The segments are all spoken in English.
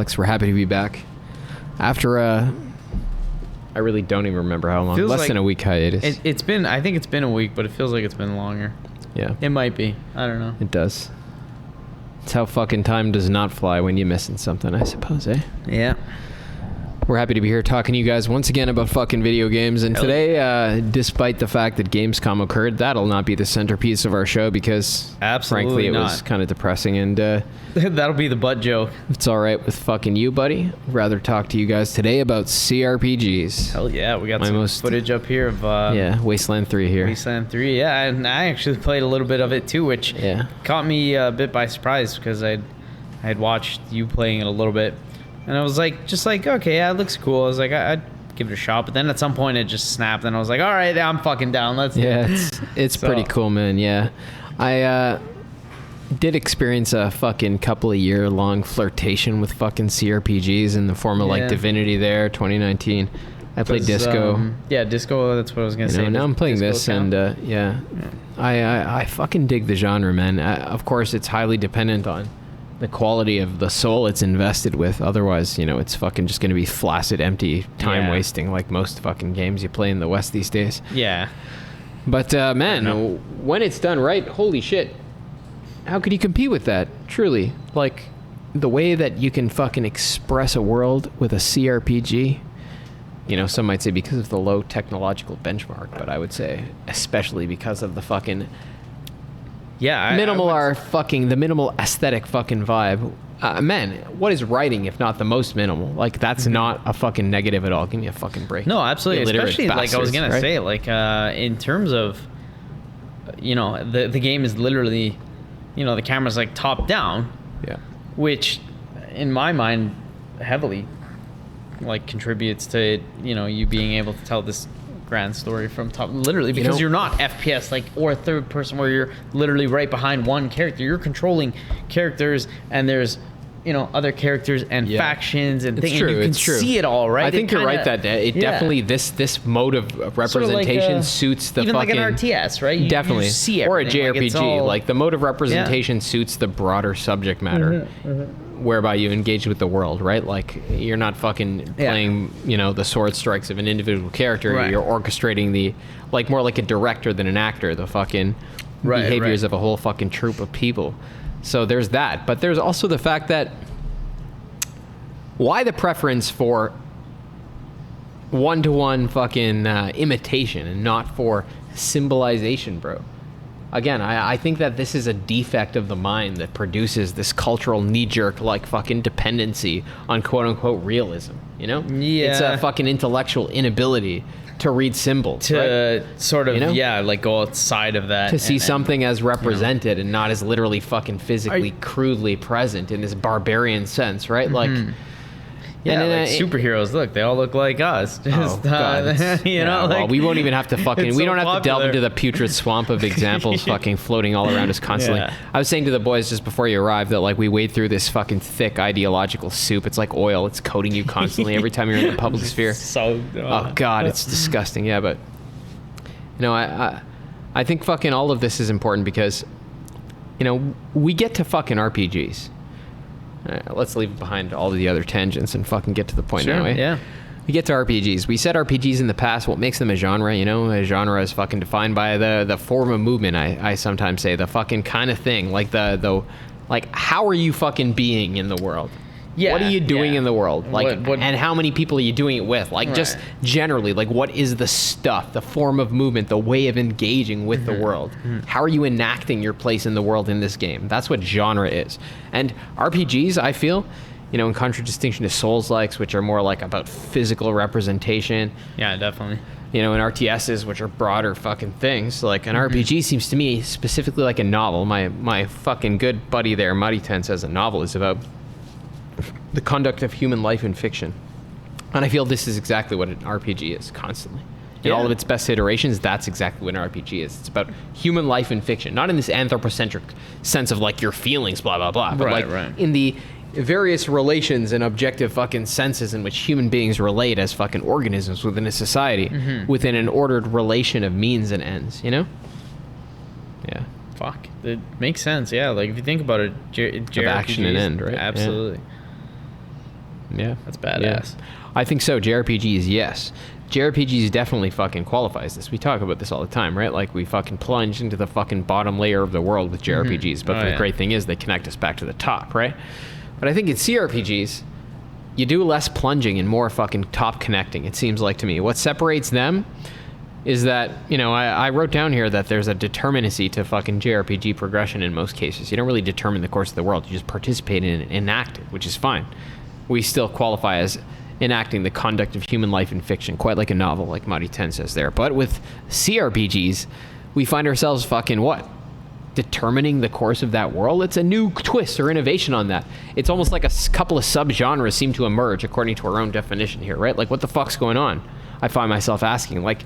Alex. We're happy to be back. After I really don't even remember how long. Less than a week hiatus. It's been, I think it's been a week, but it feels like it's been longer. Yeah. It might be. I don't know. It does. It's how fucking time does not fly when you're missing something, I suppose, eh? Yeah. We're happy to be here talking to you guys once again about fucking video games. And today, despite the fact that Gamescom occurred, that'll not be the centerpiece of our show because, frankly, it was kind of depressing. And that'll be the butt joke. It's all right with fucking you, buddy. I'd rather talk to you guys today about CRPGs. Hell yeah, we got some footage up here of Wasteland 3 here. Wasteland 3, yeah, and I actually played a little bit of it too, which caught me a bit by surprise because I had watched you playing it a little bit. And I was like, okay, yeah, it looks cool. I was like, I'd give it a shot. But then at some point it just snapped and I was like, all right, I'm fucking down. Let's do it. It's pretty cool, man. Yeah. I did experience a fucking couple of year-long flirtation with fucking CRPGs in the form of like Divinity there, 2019. I played Disco. Disco, that's what I was going to say. Now I'm playing this and I fucking dig the genre, man. Of course, it's highly dependent on the quality of the soul it's invested with. Otherwise, it's fucking just going to be flaccid, empty, time wasting like most fucking games you play in the West these days. Yeah. But man, when it's done right, holy shit. How could you compete with that? Truly. Like the way that you can fucking express a world with a CRPG. Some might say because of the low technological benchmark, but I would say especially because of the fucking the minimal aesthetic fucking vibe. Man, what is writing if not the most minimal? Like that's not a fucking negative at all. Give me a fucking break. No, absolutely. Especially like I was gonna say, like in terms of the game is literally, the camera's like top down. Yeah. Which, in my mind, heavily like contributes to you being able to tell this grand story from top, literally, because you're not FPS like or third person where you're literally right behind one character. You're controlling characters and there's other characters and factions and things. True, and you can see it all, right? I think you're right that it definitely this mode of representation sort of suits the even fucking like an RTS, right? Definitely. You see or a JRPG. Like the mode of representation suits the broader subject matter. Whereby you engage with the world, right? Like you're not fucking playing, the sword strikes of an individual character. Right. You're orchestrating the, like more like a director than an actor, the fucking behaviors of a whole fucking troop of people. So there's that. But there's also the fact that why the preference for one-to-one fucking imitation and not for symbolization, bro? Again, I think that this is a defect of the mind that produces this cultural knee-jerk like fucking dependency on quote-unquote realism, Yeah. It's a fucking intellectual inability to read symbols. To sort of, like go outside of that. To see something as represented and not as literally fucking physically crudely present in this barbarian sense, right? Like... Yeah, like superheroes, look, they all look like us. Just, well, we won't even have to fucking, we don't have to delve into the putrid swamp of examples fucking floating all around us constantly. Yeah. I was saying to the boys just before you arrived that like we wade through this fucking thick ideological soup. It's like oil. It's coating you constantly every time you're in the public sphere. Oh God, it's disgusting. Yeah, but I think fucking all of this is important because, we get to fucking RPGs. Let's leave behind all of the other tangents and fucking get to the point now, eh? Yeah. We get to RPGs. We said RPGs in the past. What makes them a genre? A genre is fucking defined by the form of movement. I sometimes say the fucking kind of thing, like the how are you fucking being in the world? Yeah. What are you doing in the world? Like, and how many people are you doing it with? Like, just generally, like, what is the stuff, the form of movement, the way of engaging with the world? How are you enacting your place in the world in this game? That's what genre is. And RPGs, I feel, in contradistinction to Souls-likes, which are more like about physical representation. Yeah, definitely. And RTSs, which are broader fucking things. Like, an RPG seems to me specifically like a novel. My fucking good buddy there, Muddy Ten, says a novel is about the conduct of human life in fiction. And I feel this is exactly what an RPG is constantly. In all of its best iterations, that's exactly what an RPG is. It's about human life in fiction, not in this anthropocentric sense of like your feelings, blah, blah, blah, but in the various relations and objective fucking senses in which human beings relate as fucking organisms within a society, within an ordered relation of means and ends, Yeah. Fuck. It makes sense, yeah. Like, if you think about it, of action and end, right? Absolutely. Yeah. That's badass. Yeah. I think so. JRPGs, yes. JRPGs definitely fucking qualifies this. We talk about this all the time, right? Like, we fucking plunge into the fucking bottom layer of the world with JRPGs. But the great thing is they connect us back to the top, right? But I think in CRPGs, you do less plunging and more fucking top connecting, it seems like to me. What separates them is that, you know, I wrote down here that there's a determinacy to fucking JRPG progression in most cases. You don't really determine the course of the world. You just participate in it and enact it, which is fine. We still qualify as enacting the conduct of human life in fiction, quite like a novel, like Marty 10 says there. But with CRPGs, we find ourselves fucking what? Determining the course of that world. It's a new twist or innovation on that. It's almost like a couple of subgenres seem to emerge according to our own definition here, right? Like, what the fuck's going on? I find myself asking, like,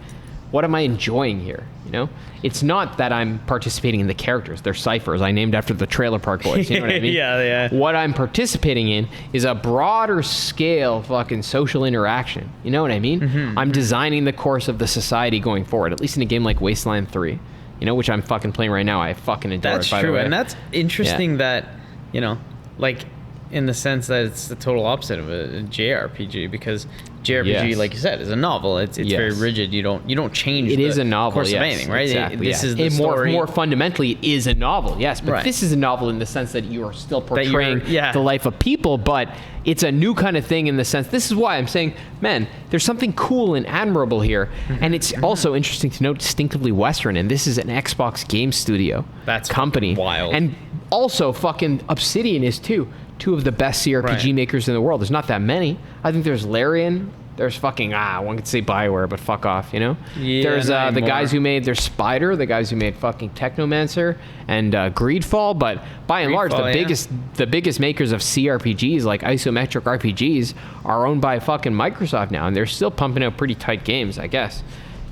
what am I enjoying here? You know, it's not that I'm participating in the characters. They're ciphers I named after the Trailer Park Boys. You know what I mean? Yeah. What I'm participating in is a broader scale fucking social interaction. You know what I mean? I'm designing the course of the society going forward, at least in a game like Wasteland 3, you know, which I'm fucking playing right now. I fucking adore That's it, by true. the way. And that's interesting that, you know, like, in the sense that it's the total opposite of a JRPG, because JRPG, like you said, is a novel. It's very rigid. You don't change. It is a novel. Course of anything, right? Exactly. This is the story. More fundamentally, it is a novel. Yes, but this is a novel in the sense that you are still portraying the life of people, but it's a new kind of thing in the sense. This is why I'm saying, man, there's something cool and admirable here, and it's also interesting to note distinctively Western. And this is an Xbox game studio company, wild, and also fucking Obsidian is too. Two of the best CRPG makers in the world. There's not that many. I think there's Larian. There's fucking, one could say BioWare, but fuck off, you know? Yeah, there's the guys who made, there's Spider, the guys who made fucking Technomancer and Greedfall, but by and large, the biggest makers of CRPGs, like isometric RPGs, are owned by fucking Microsoft now, and they're still pumping out pretty tight games, I guess.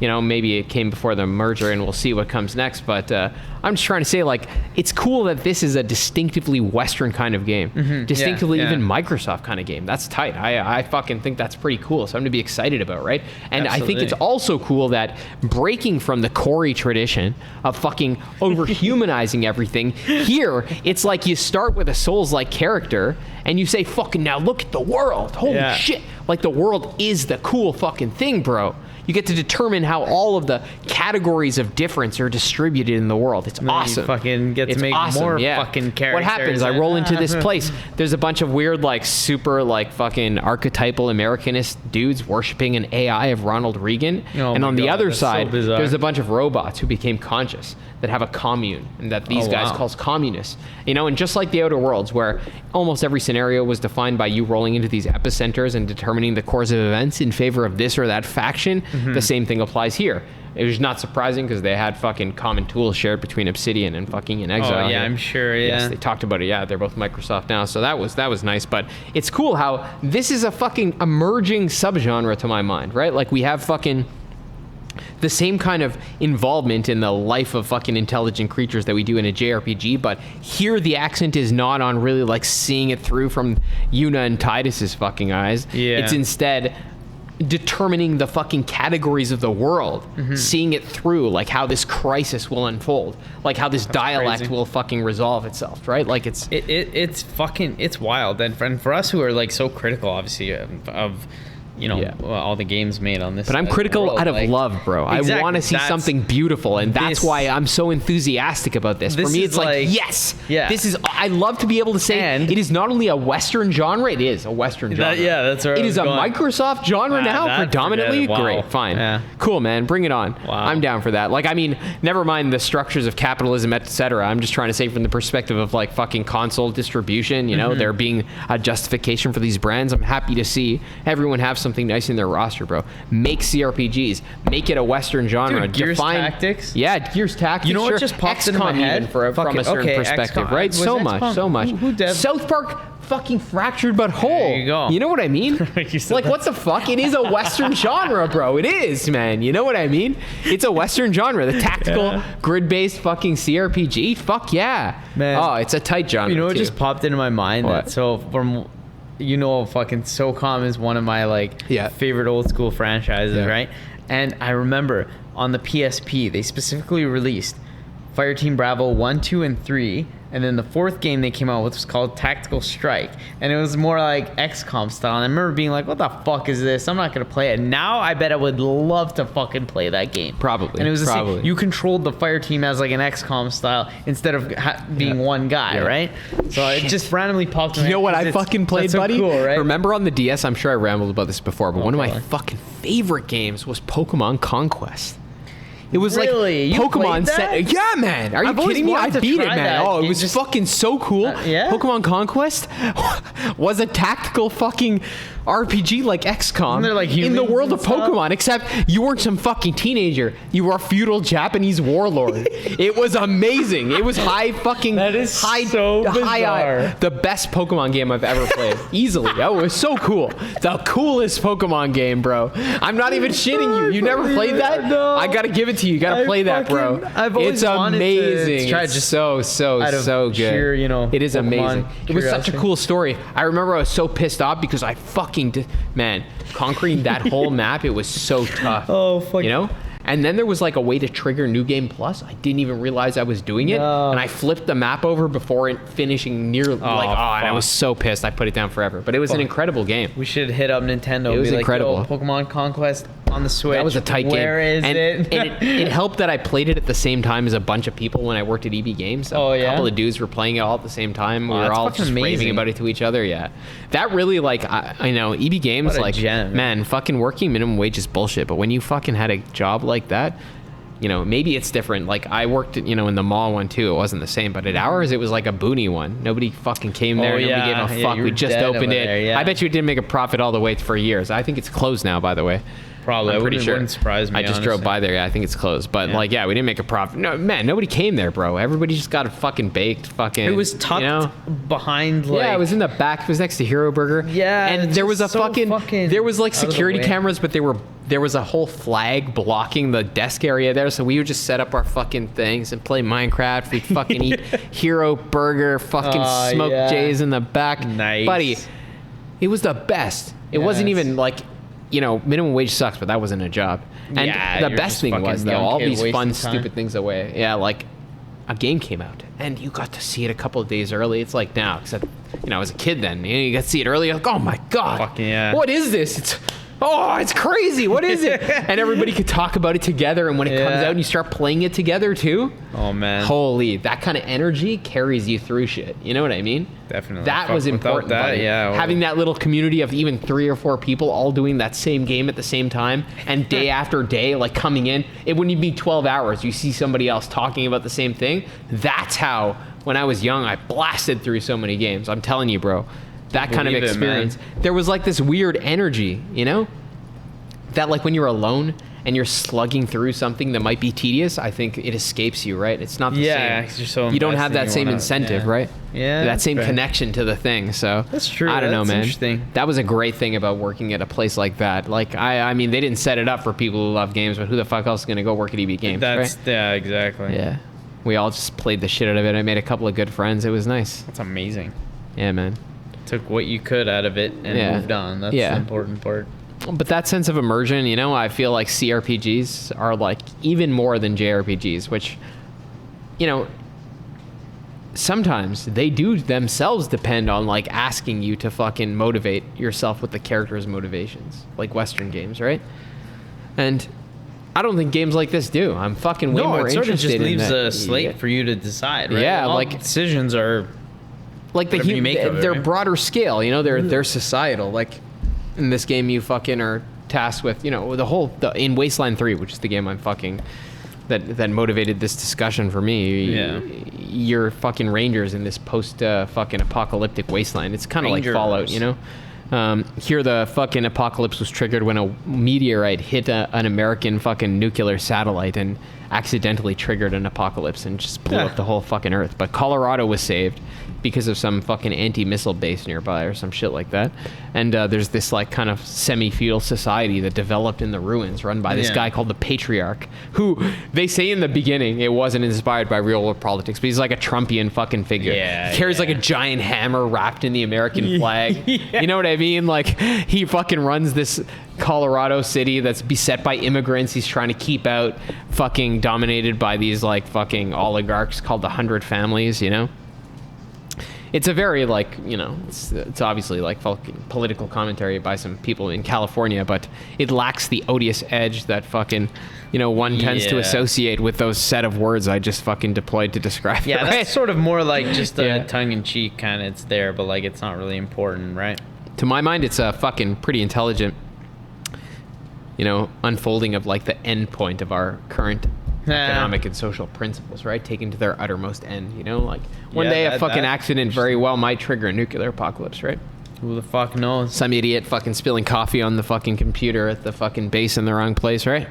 You know, maybe it came before the merger and we'll see what comes next. But I'm just trying to say, like, it's cool that this is a distinctively Western kind of game. Distinctively even Microsoft kind of game. That's tight. I fucking think that's pretty cool. Something to be excited about, right? And I think it's also cool that breaking from the Corey tradition of fucking over-humanizing everything, here, it's like you start with a Souls-like character and you say, fucking, now look at the world. Holy shit. Like, the world is the cool fucking thing, bro. You get to determine how all of the categories of difference are distributed in the world. It's awesome. You fucking get to make more fucking characters. What happens? I roll into this place. There's a bunch of weird, like, super, like, fucking archetypal Americanist dudes worshiping an AI of Ronald Reagan. And on the other side, there's a bunch of robots who became conscious that have a commune and that these guys calls communists. You know, and just like the Outer Worlds, where almost every scenario was defined by you rolling into these epicenters and determining the course of events in favor of this or that faction, the same thing applies here. It was not surprising because they had fucking common tools shared between Obsidian and fucking In Exile. Oh, yeah, I'm sure, Yes, they talked about it. Yeah, they're both Microsoft now, so that was nice. But it's cool how this is a fucking emerging subgenre to my mind, right? Like, we have fucking the same kind of involvement in the life of fucking intelligent creatures that we do in a JRPG, but here the accent is not on really, like, seeing it through from Yuna and Tidus's fucking eyes. Yeah. It's instead determining the fucking categories of the world, seeing it through, like how this crisis will unfold, like how this dialect will fucking resolve itself, right? Like it's wild. And for us who are, like, so critical, obviously, of you know, all the games made on this. But I'm critical out of love, bro. Exactly, I want to see something beautiful, and that's why I'm so enthusiastic about this. For me, it's like, yes, this is, I love to be able to say, and it is not only a Western genre, it is a Western genre. That's where it is a Microsoft genre now, predominantly. Great, fine. Cool, man, bring it on. I'm down for that. Like, I mean, never mind the structures of capitalism, etc. I'm just trying to say from the perspective of, like, fucking console distribution, you know, there being a justification for these brands. I'm happy to see everyone have something nice in their roster, bro. Make CRPGs. Make it a Western genre. Dude, Gears Tactics? Yeah, Gears Tactics. You know what just popped into my head? From a certain perspective, right? So much. Who South Park fucking fractured but whole. There you go. You know what I mean? Like, what the fuck? It is a Western genre, bro. It is, man. You know what I mean? It's a Western genre. The tactical, grid-based fucking CRPG. Fuck yeah. Man. Oh, it's a tight genre. You know what just popped into my mind? What? So from... You know, fucking SOCOM is one of my, like, favorite old school franchises, right? And I remember on the PSP, they specifically released Fireteam Bravo 1, 2, and 3 And then the fourth game they came out with was called Tactical Strike. And it was more like XCOM style. And I remember being like, what the fuck is this? I'm not going to play it. Now I bet I would love to fucking play that game. Probably. And it was the probably. same. You controlled the fire team as like an XCOM style instead of being one guy, right? So it just randomly popped in my You know what head I 'cause fucking played, that's so buddy? cool, right? Remember on the DS, I'm sure I rambled about this before, but one of my probably. fucking favorite games was Pokemon Conquest. It was Really? like You Pokemon played that? set. Yeah, man. Are you I've always kidding me? I wanted to beat it, try man. that. Oh, it It was just- fucking so cool. yeah? Pokemon Conquest was a tactical fucking RPG like XCOM Isn't there, like, in the humans world and of stuff? Pokemon, except you weren't some fucking teenager. You were a feudal Japanese warlord. It was amazing. It was high fucking That is so bizarre. the best Pokemon game I've ever played. Easily. Oh, it was so cool. The coolest Pokemon game, bro. I'm not even shitting you. You never played that? No. I gotta give it to you. You gotta play that, bro. I've always It's wanted to amazing. try It's just so out of good. sheer, it is Pokemon amazing. It was such a curiosity. cool story. I remember I was so pissed off because I fucking man, conquering that whole map, it was so tough. Oh, fuck. You know? And then there was like a way to trigger New Game Plus. I didn't even realize I was doing it. No. And I flipped the map over before it finishing near and I fuck. was so pissed. I put it down forever. But it was an incredible game. We should hit up Nintendo. It was be incredible. Like, yo, Pokemon Conquest on the Switch. That was a tight game. Where is and, it? and it helped that I played it at the same time as a bunch of people when I worked at EB Games. Oh, yeah? A couple of dudes were playing it all at the same time. We Oh, were that's all fucking just raving amazing. about it to each other. Yeah. That really, like, I know, EB Games, What a like, gem. man, fucking working minimum wage is bullshit. But when you fucking had a job like that, you know, maybe it's different. Like, I worked, in the mall one too. It wasn't the same. But at ours, it was like a boony one. Nobody fucking came there. Oh, Nobody yeah. gave a Yeah, fuck. you We were just dead opened over it. there, yeah. I bet you it didn't make a profit all the way for years. I think it's closed now, by the way. Probably. I'm pretty sure. Wouldn't surprise me. I just drove by there. Yeah, I think it's closed. But Yeah. we didn't make a profit. No, man, nobody came there, bro. Everybody just got fucking baked. Fucking. It was tucked behind, like. Yeah, it was in the back. It was next to Hero Burger. Yeah, and it's there was a just so fucking there was like out of the security way. cameras, but there was a whole flag blocking the desk area there. So we would just set up our fucking things and play Minecraft. We'd fucking eat Hero Burger, fucking Oh, smoke yeah. J's in the back. Nice. Buddy, it was the best. It wasn't Yes. even like, minimum wage sucks, but that wasn't a job. And Yeah, the you're best just thing fucking was, though, young all kid these fun, wasting time. stupid things away. Yeah, like a game came out and you got to see it a couple of days early. It's like now, except, as a kid then, you got to see it early. You're like, oh my God. Fucking yeah. What is this? It's crazy. What is it? And everybody could talk about it together. And when it comes Yeah. out and you start playing it together too, Oh, man. holy, that kind of energy carries you through shit. You know what I mean? Definitely. That Fuck, was without important. that, buddy. yeah, well- Having that little community of even 3 or 4 people all doing that same game at the same time and day after day, like coming in, it wouldn't even be 12 hours. You see somebody else talking about the same thing. That's how, when I was young, I blasted through so many games. I'm telling you, bro. That kind of Believe it, experience. man. There was like this weird energy, that like when you're alone and you're slugging through something that might be tedious, I think it escapes you, right? It's not the Yeah, same. 'cause you're so you don't have invested, that you same wanna- incentive, yeah. right? Yeah, That that's same fair. connection to the thing. So That's true. I don't know, That's man. interesting. That was a great thing about working at a place like that. Like I mean, they didn't set it up for people who love games, but who the fuck else is gonna go work at EB Games, That's, right? yeah, exactly. Yeah. We all just played the shit out of it. I made a couple of good friends. It was nice. That's amazing. Yeah, man. Took what you could out of it and Yeah. moved on. That's Yeah. the important part. But that sense of immersion, I feel like CRPGs are like even more than JRPGs, which, sometimes they do themselves depend on like asking you to fucking motivate yourself with the character's motivations, like Western games, right? And I don't think games like this do. I'm fucking way more it sort of interested just in leaves that. a slate for you to decide, right? Yeah, All like- decisions are like whatever you make of it, their right? broader scale, they're societal. Like in this game, you fucking are tasked with, in Wasteland 3, which is the game I'm fucking that motivated this discussion for me. Yeah. You're fucking rangers in this post fucking apocalyptic wasteland. It's kind of like Rangers. Fallout, Here the fucking apocalypse was triggered when a meteorite hit an American fucking nuclear satellite and accidentally triggered an apocalypse and just blew up the whole fucking earth. But Colorado was saved because of some fucking anti-missile base nearby or some shit like that. And there's this like kind of semi-feudal society that developed in the ruins run by this Yeah. guy called the Patriarch, who they say in the beginning it wasn't inspired by real world politics, but he's like a Trumpian fucking figure. Yeah, He carries yeah. like a giant hammer wrapped in the American flag. Yeah. You know what I mean? Like he fucking runs this Colorado city that's beset by immigrants. He's trying to keep out fucking dominated by these like fucking oligarchs called the 100 Families, it's a very like, you know, it's obviously like fucking political commentary by some people in California, but it lacks the odious edge that fucking, you know, one tends to associate with those set of words I just fucking deployed to describe it, right? That's sort of more like just a tongue-in-cheek kind of, it's there, but like it's not really important, right? To my mind, it's a fucking pretty intelligent, you know, unfolding of like the end point of our current economic and social principles, right? Taken to their uttermost end, you know? Like, one day a fucking accident very well might trigger a nuclear apocalypse, right? Who the fuck knows? Some idiot fucking spilling coffee on the fucking computer at the fucking base in the wrong place, right?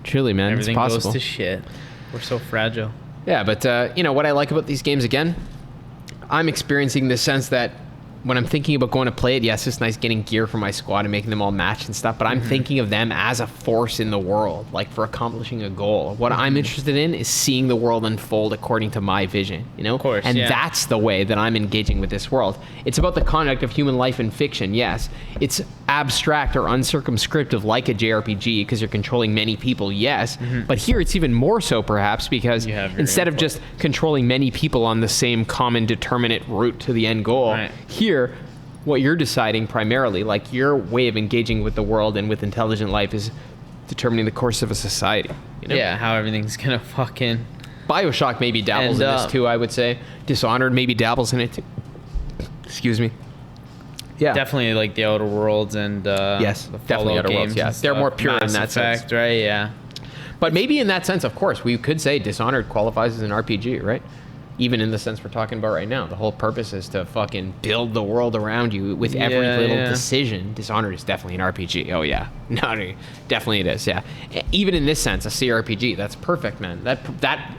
Truly, man, Everything it's possible. goes to shit. We're so fragile. Yeah, but, you know, what I like about these games, again, I'm experiencing this sense that when I'm thinking about going to play it, yes, it's nice getting gear for my squad and making them all match and stuff, but I'm thinking of them as a force in the world, like for accomplishing a goal. What I'm interested in is seeing the world unfold according to my vision, you know? Of course, and that's the way that I'm engaging with this world. It's about the conduct of human life in fiction, yes. It's abstract or uncircumscriptive like a JRPG because you're controlling many people, yes. But here it's even more so perhaps because instead of just controlling many people on the same common determinate route to the end goal, here what you're deciding primarily, like your way of engaging with the world and with intelligent life, is determining the course of a society, you know? Yeah, how everything's gonna fucking... BioShock maybe dabbles in this too, I would say. Dishonored maybe dabbles in it too. Excuse me. Yeah, definitely like the Outer Worlds and yes, the definitely Outer Worlds. Yeah, they're more pure in that sense, right? Yeah, but maybe in that sense, of course, we could say Dishonored qualifies as an RPG, right? Even in the sense we're talking about right now, the whole purpose is to fucking build the world around you with every little decision. Dishonored is definitely an RPG. Oh yeah, no, definitely it is. Yeah, even in this sense, a CRPG. That's perfect, man. That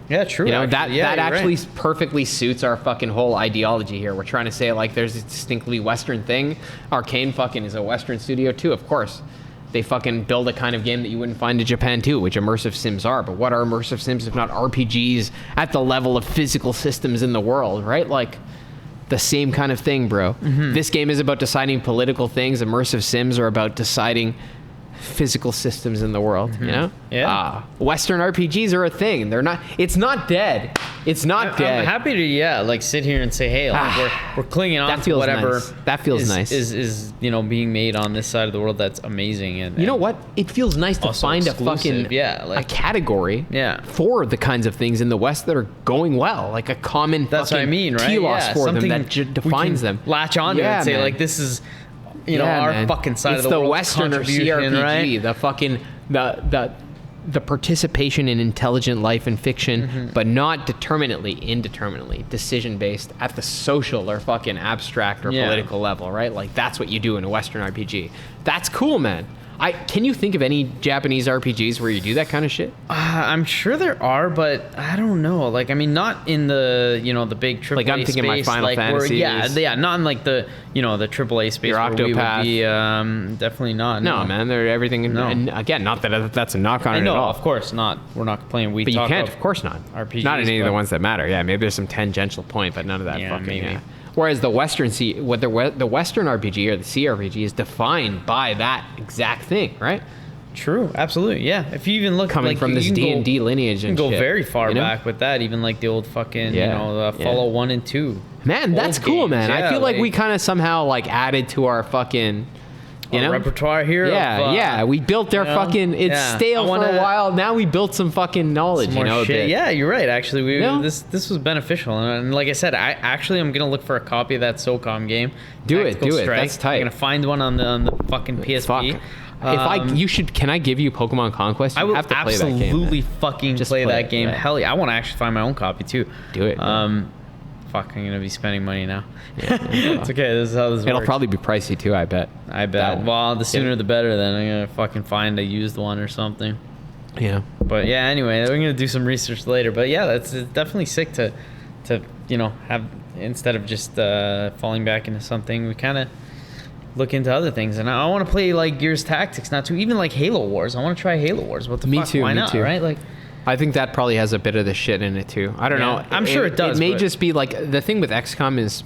yeah, true. You know, that actually perfectly suits our fucking whole ideology here. We're trying to say like there's a distinctly Western thing. Arcane fucking is a Western studio too, of course. They fucking build a kind of game that you wouldn't find in Japan too, which immersive sims are. But what are immersive sims if not RPGs at the level of physical systems in the world, right? Like the same kind of thing, bro. This game is about deciding political things. Immersive sims are about deciding physical systems in the world, you know? Yeah. Western RPGs are a thing. They're not, it's not dead. It's not dead. I'm happy to, like sit here and say, hey, like, we're clinging on to whatever that feels nice. Is, you know, being made on this side of the world that's amazing. And you know what? It feels nice to find a fucking, a category for the kinds of things in the West that are going well. Like a common that's what I mean, right? telos for them that defines them. Latch on to and say, like, this is, you know, our fucking side of the world. It's the Western or CRPG, right? The fucking the participation in intelligent life and fiction, but not indeterminately, decision based at the social or fucking abstract or political level, right? Like that's what you do in a Western RPG. That's cool, man. Can you think of any Japanese RPGs where you do that kind of shit? I'm sure there are, but I don't know. Like, I mean, not in the, you know, the big AAA like I'm thinking space, my Final Fantasy. Yeah, not in like the, you know, the AAA space. Your Octopath. We would be, definitely not. No, man, they're everything. No. And again, not that that's a knock on it at all. Of course not. We're not complaining. But you can't, of course not. RPGs, not in any of the ones that matter. Yeah, maybe there's some tangential point, but none of that fucking. Maybe. Yeah. Whereas the Western the Western RPG or the CRPG is defined by that exact thing, right? True, absolutely, yeah. If you even look coming like, from this D&D lineage, and you can go shit, very far you know? back with that. Even like the old fucking, you know, the Fallout 1 and 2. Man, that's cool, man. Yeah, I feel like we kind of somehow like added to our fucking, you know, repertoire here. Yeah, we built our fucking. It's stale for a while. Now we built some fucking knowledge. Some more shit. Yeah, you're right. Actually, this was beneficial, and like I said, I'm gonna look for a copy of that SOCOM game. Do it. That's tight. I'm gonna find one on the fucking PSP. Can I give you Pokemon Conquest? You I will have to play that game, absolutely fucking play that game. Right. Hell yeah, I want to actually find my own copy too. Do it. Fuck, I'm gonna be spending money now. It's okay. This is how this works. It'll probably be pricey too. I bet. Well, the sooner the better. Then I'm gonna fucking find a used one or something. Yeah. But yeah, anyway, we're gonna do some research later. But yeah, it's definitely sick to you know have, instead of just falling back into something, we kind of look into other things. And I want to play like Gears Tactics, not too even like Halo Wars. I want to try Halo Wars. What the fuck? Too, Why me not? too. Right? Like, I think that probably has a bit of the shit in it too. I don't know. I'm sure it does. It may just be like the thing with XCOM is.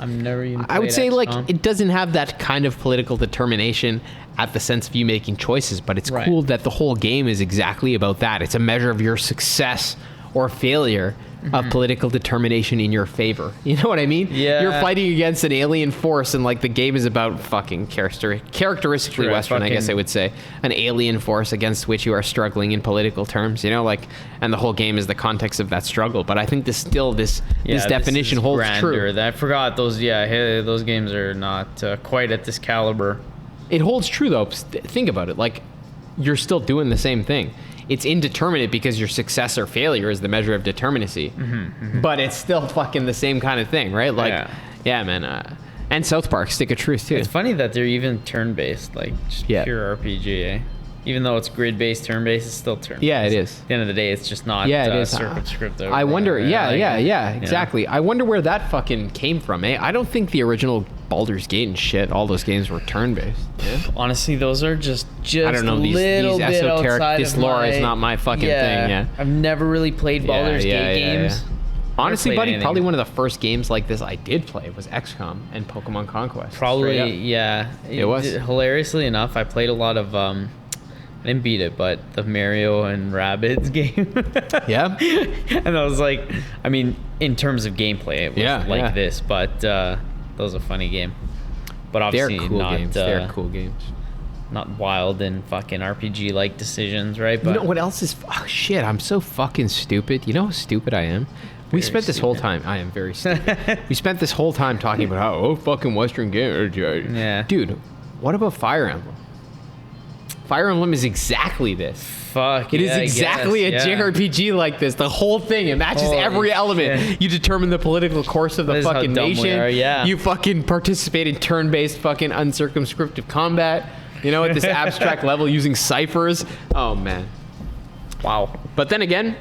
I've never even. I would say XCOM. like it doesn't have that kind of political determination at the sense of you making choices, but it's cool that the whole game is exactly about that. It's a measure of your success or failure of political determination in your favor. You know what I mean? Yeah. You're fighting against an alien force, and like the game is about fucking characteristically Sure, Western, I guess I fucking- would say, an alien force against which you are struggling in political terms. You know, like, and the whole game is the context of that struggle. But I think this definition is holds grander. true. I forgot those. Yeah, those games are not quite at this caliber. It holds true though. Think about it. Like, you're still doing the same thing. It's indeterminate because your success or failure is the measure of determinacy. But it's still fucking the same kind of thing, right? Like, yeah man. And South Park, Stick of Truth too. It's funny that they're even turn-based, like just pure RPG. Eh? Even though it's grid-based, turn-based, it's still turn-based. Yeah, it is. At the end of the day, it's just not Yeah, it is. circumscriptive. I wonder. Yeah, Like, exactly. I wonder where that fucking came from. I don't think the original Baldur's Gate and shit, all those games were turn-based. Yeah? Honestly, those are just I don't know. These little bit esoteric. outside This of lore my, is not my fucking thing. Yeah. I've never really played Baldur's Gate games. Honestly, played buddy, anything. probably one of the first games like this I did play was XCOM and Pokemon Conquest. Straight Probably, up. yeah. It was. Hilariously enough, I played a lot of. I didn't beat it, but the Mario and Rabbids game. Yeah. And I was like, I mean, in terms of gameplay, it was like this, but that was a funny game. But They're obviously cool not. games. They're cool games. Not wild and fucking RPG like decisions, right? But You know what else is? Oh shit! I'm so fucking stupid. You know how stupid I am. We Very spent this whole stupid. time. I am very stupid. We spent this whole time talking about how fucking Western game. Yeah. Dude, what about Fire Emblem? Fire Emblem is exactly this. fuck. It is yeah, I exactly guess, a yeah. JRPG like this. The whole thing. It matches Holy every element. shit. You determine the political course of the That is how fucking dumb we nation. are, yeah. You fucking participate in turn-based fucking uncircumscripted combat. You know, at this abstract level using ciphers. Oh man. Wow. But then again,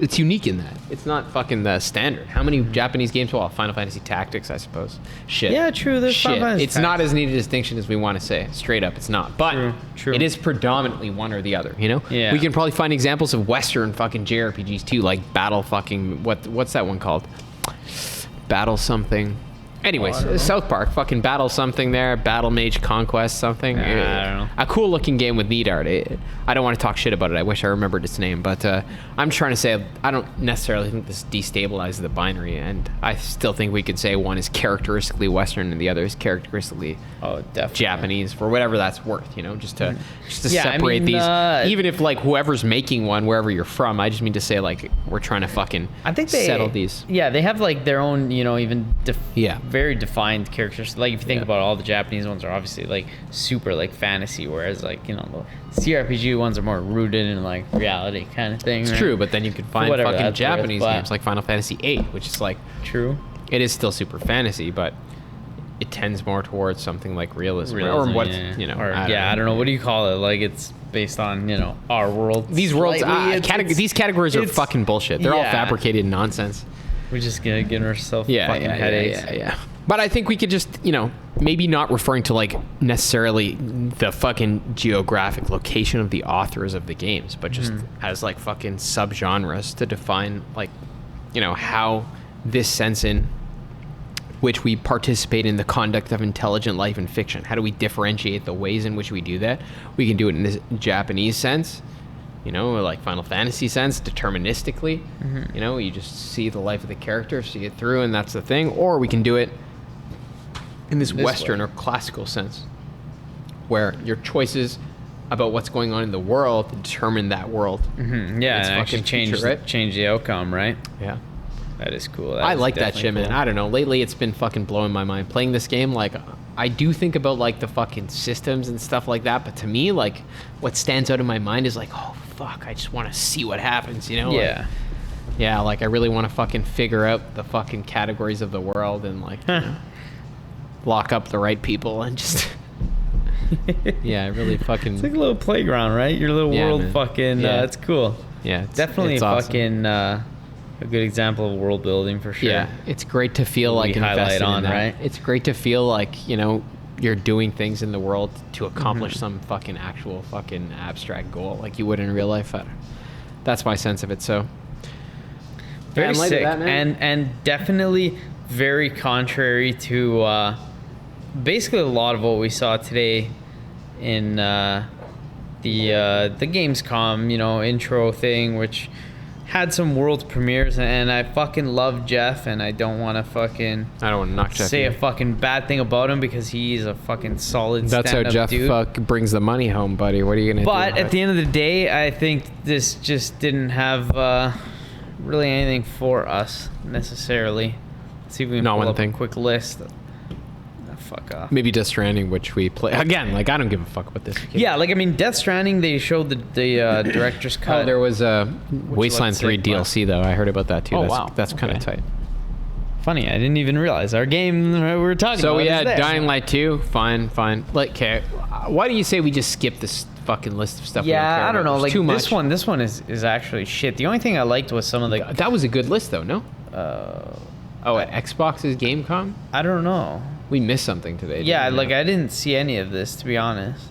it's unique in that. It's not fucking the standard. How many Japanese games? Well, Final Fantasy Tactics, I suppose. Shit. Yeah, true. There's Shit. Final Fantasy It's not as neat a distinction as we want to say. Straight up, it's not. But True. it is predominantly one or the other, you know? Yeah. We can probably find examples of Western fucking JRPGs too, like Battle fucking... What's that one called? Battle something. Anyways, I don't know. South Park, fucking Battle something there. Battle Mage Conquest something. I don't know. A cool looking game with neat art. I don't want to talk shit about it. I wish I remembered its name. But I'm trying to say I don't necessarily think this destabilizes the binary. And I still think we could say one is characteristically Western and the other is characteristically Oh, definitely. Japanese, for whatever that's worth, you know, just to Yeah, I separate mean, these. Even if like whoever's making one, wherever you're from, I just mean to say like we're trying to fucking I think they settle these. Yeah, they have like their own, you know, even very defined characters. Like if you think Yeah. about all the Japanese ones are obviously like super like fantasy, whereas like, you know, the CRPG ones are more rooted in like reality kind of thing. It's right? true, but then you could find whatever fucking that's worth, Japanese but- games like Final Fantasy VIII, which is like True. it is still super fantasy, but it tends more towards something like realism, or Realism, what yeah. you know. Or, I I don't know. What do you call it? Like it's based on, you know, our world. These worlds, slightly. It's- these categories are it's- fucking bullshit. They're all yeah. fabricated nonsense. We're just gonna get ourselves fucking headaches. Yeah. But I think we could just, you know, maybe not referring to like necessarily the fucking geographic location of the authors of the games, but just as like fucking subgenres to define like, you know, how this sense in which we participate in the conduct of intelligent life in fiction. How do we differentiate the ways in which we do that? We can do it in this Japanese sense, you know, like Final Fantasy sense, deterministically. You know, you just see the life of the character, see it through, and that's the thing. Or we can do it in this Western way. or classical sense, where your choices about what's going on in the world determine that world. Yeah, It's and actually fucking future, right? change the outcome, right? Yeah. That is cool. I is like that definitely shit, man. cool. I don't know. Lately, it's been fucking blowing my mind. Playing this game, like, I do think about, like, the fucking systems and stuff like that, but to me, like, what stands out in my mind is, like, oh, fuck, I just want to see what happens, you know? Yeah. Like, yeah, like, I really want to fucking figure out the fucking categories of the world and, like, you know, lock up the right people and just... yeah, I really fucking... It's like a little playground, right? Your little Yeah, world man. fucking, Yeah. it's cool. yeah, Definitely it's awesome. fucking a good example of world building for sure. Yeah, it's great to feel We like highlight invested on, in that. right? It's great to feel like, you know, you're doing things in the world to accomplish some fucking actual fucking abstract goal like you would in real life. That's my sense of it. So Very Yeah, in light of sick. that, man. And definitely very contrary to basically a lot of what we saw today in the Gamescom, you know, intro thing, which had some world premieres, and I fucking love Jeff, and I don't want to fucking I don't want to knock Jeff say a either. fucking bad thing about him because he's a fucking solid That's how stand-up Jeff dude. brings the money home, buddy. What are you gonna do? But at the end of the day, I think this just didn't have really anything for us necessarily. Let's see if we can Not pull one up thing. a quick list. Fuck off. Maybe Death Stranding, which we play again. Like I don't give a fuck about this. Yeah, like I mean, Death Stranding. They showed the director's cut. Oh, there was a Wasteland looked 3 sick, DLC though. I heard about that too. Oh, that's, wow. That's kind of Okay. tight. Funny, I didn't even realize our game we were talking So about. we is had there. Dying Light 2. Fine. Like, okay. Why do you say we just skip this fucking list of stuff? we Yeah, care I don't about? know. There's Like too much. this one is actually shit. The only thing I liked was some of the. That was a good list though. No. Oh, At Xbox's Gamecom, I don't know. we missed something today. Yeah, didn't we? like I didn't see any of this to be honest.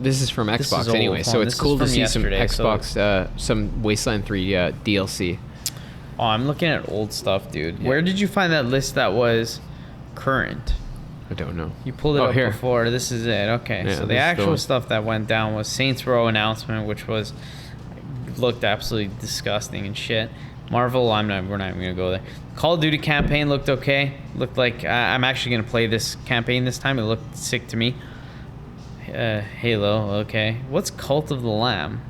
This is from This is Xbox old anyway, so phone. it's This is cool to from see yesterday, some Xbox, some Wasteland 3 DLC. Oh, I'm looking at old stuff, dude. Where did you find that list that was current? I don't know. You pulled it Oh, up here. before. This is it. Okay. Yeah, So this the is the actual one. stuff that went down was Saints Row announcement, which was looked absolutely disgusting and shit. Marvel, we're not even gonna go there. Call of Duty campaign looked okay. Looked like I'm actually gonna play this campaign this time. It looked sick to me. Halo, okay. What's Cult of the Lamb?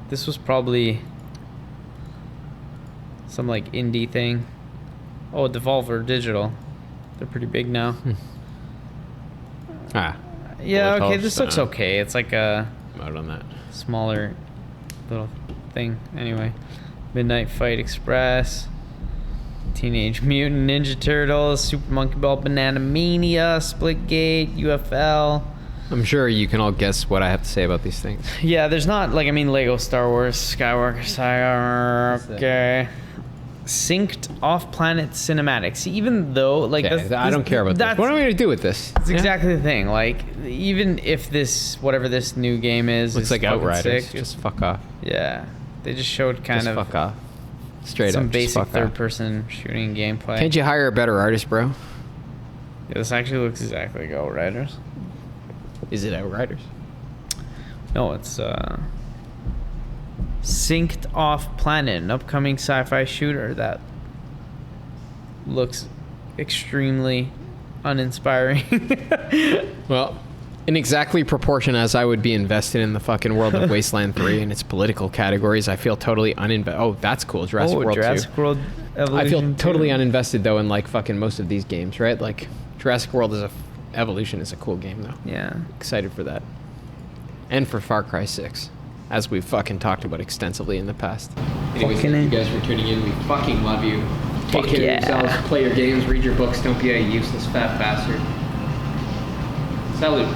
This was probably some like indie thing. Oh, Devolver Digital. They're pretty big now. Yeah, Bullet okay, House, this looks okay. It's like a I'm out on that. smaller little thing. Anyway, Midnight Fight Express, Teenage Mutant Ninja Turtles, Super Monkey Ball, Banana Mania, Splitgate, UFL. I'm sure you can all guess what I have to say about these things. Yeah, there's not like I mean Lego Star Wars Skywalker Saga. Okay. Synced off-planet cinematics. Even though like Okay, I don't care about this. What am I going to do with this? That's exactly the thing. Like, even if this, whatever this new game is, Looks is like fucking Outriders. sick, Just fuck off. yeah, they just showed kind Just of fuck off. Straight some up. just basic fuck off. third-person shooting gameplay. Can't you hire a better artist, bro? Yeah, this actually looks exactly like Outriders. Is it Outriders? No, it's Synced Off-Planet, an upcoming sci-fi shooter that looks extremely uninspiring. Well, in exactly proportion as I would be invested in the fucking world of Wasteland 3 and its political categories, I feel totally uninvested. Oh, that's cool. Jurassic World 2. Jurassic World Evolution I feel 2. totally uninvested, though, in, like, fucking most of these games, right? Like, Jurassic World Evolution is a cool game, though. Yeah. Excited for that. And for Far Cry 6, as we've fucking talked about extensively in the past. Anyways, Fucking thank you A. guys for tuning in. We fucking love you. Take Fuck care yeah. of yourselves, play your games, read your books, don't be a useless fat bastard. Salute.